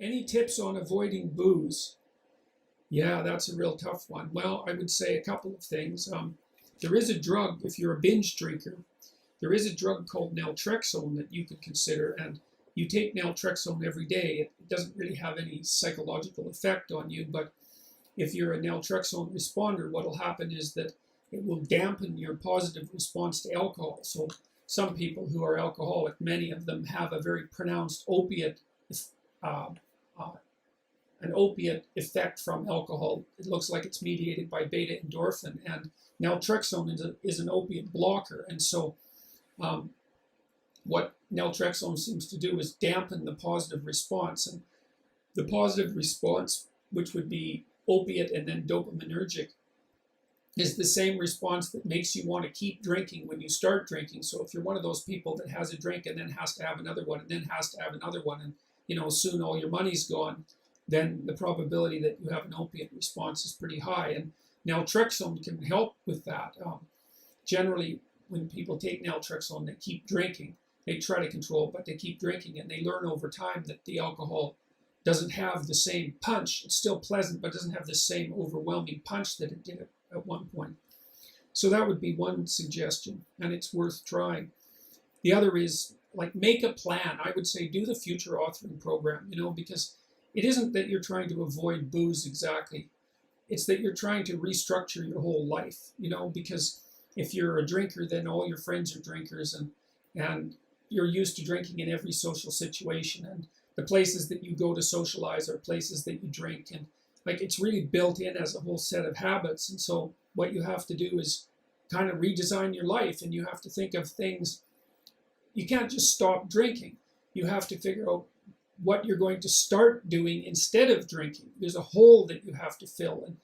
Any tips on avoiding booze? Yeah, that's a real tough one. Well, I would say a couple of things. There is a drug, if you're a binge drinker, there is a drug called naltrexone that you could consider, and you take naltrexone every day. It doesn't really have any psychological effect on you, but if you're a naltrexone responder, what will happen is that it will dampen your positive response to alcohol. So some people who are alcoholic, many of them have a very pronounced uh, uh, an opiate effect from alcohol. It looks like it's mediated by beta endorphin, and naltrexone is an opiate blocker. And so what naltrexone seems to do is dampen the positive response. And the positive response, which would be opiate and then dopaminergic, is the same response that makes you want to keep drinking when you start drinking. So if you're one of those people that has a drink and then has to have another one and then has to have another one, and soon all your money's gone, then the probability that you have an opiate response is pretty high. And naltrexone can help with that. Generally, when people take naltrexone, they keep drinking. They try to control, but they keep drinking, and they learn over time that the alcohol doesn't have the same punch. It's still pleasant, but doesn't have the same overwhelming punch that it did at one point. So that would be one suggestion, and it's worth trying. The other is, make a plan. I would say do the future authoring program, because it isn't that you're trying to avoid booze exactly. It's that you're trying to restructure your whole life, because if you're a drinker, then all your friends are drinkers, and you're used to drinking in every social situation, and the places that you go to socialize are places that you drink, and it's really built in as a whole set of habits. And so what you have to do is kind of redesign your life, and you have to think of things. You can't just stop drinking. You have to figure out what you're going to start doing instead of drinking. There's a hole that you have to fill.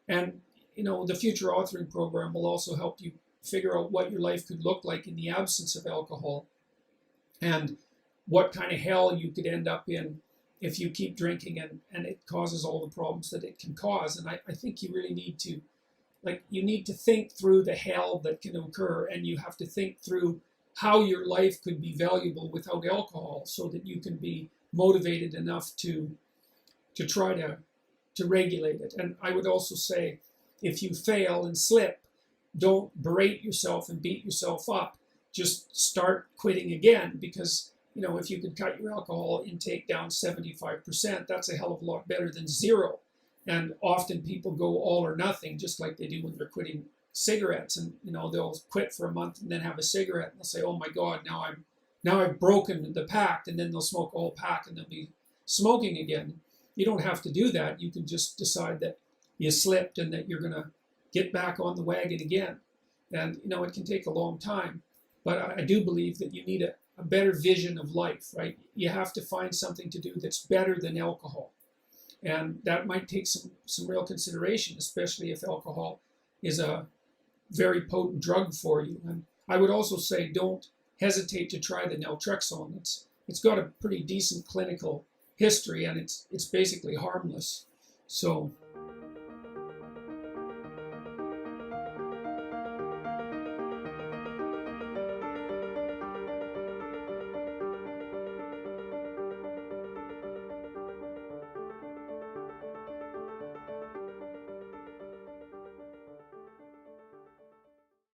And the future authoring program will also help you figure out what your life could look like in the absence of alcohol, and what kind of hell you could end up in if you keep drinking and it causes all the problems that it can cause. And I think you really need to, you need to think through the hell that can occur, and you have to think through how your life could be valuable without alcohol, so that you can be motivated enough to try to regulate it. And I would also say, if you fail and slip, don't berate yourself and beat yourself up. Just start quitting again, because if you could cut your alcohol intake down 75%, that's a hell of a lot better than zero. And often people go all or nothing, just like they do when they're quitting cigarettes. And they'll quit for a month and then have a cigarette, and they'll say, "Oh my God, now I've broken the pact," and then they'll smoke a whole pack and they'll be smoking again. You don't have to do that. You can just decide that you slipped and that you're going to get back on the wagon again. And it can take a long time, but I do believe that you need a better vision of life, right? You have to find something to do that's better than alcohol. And that might take some real consideration, especially if alcohol is a very potent drug for you. And I would also say, don't hesitate to try the naltrexone. It's got a pretty decent clinical history, and it's basically harmless. So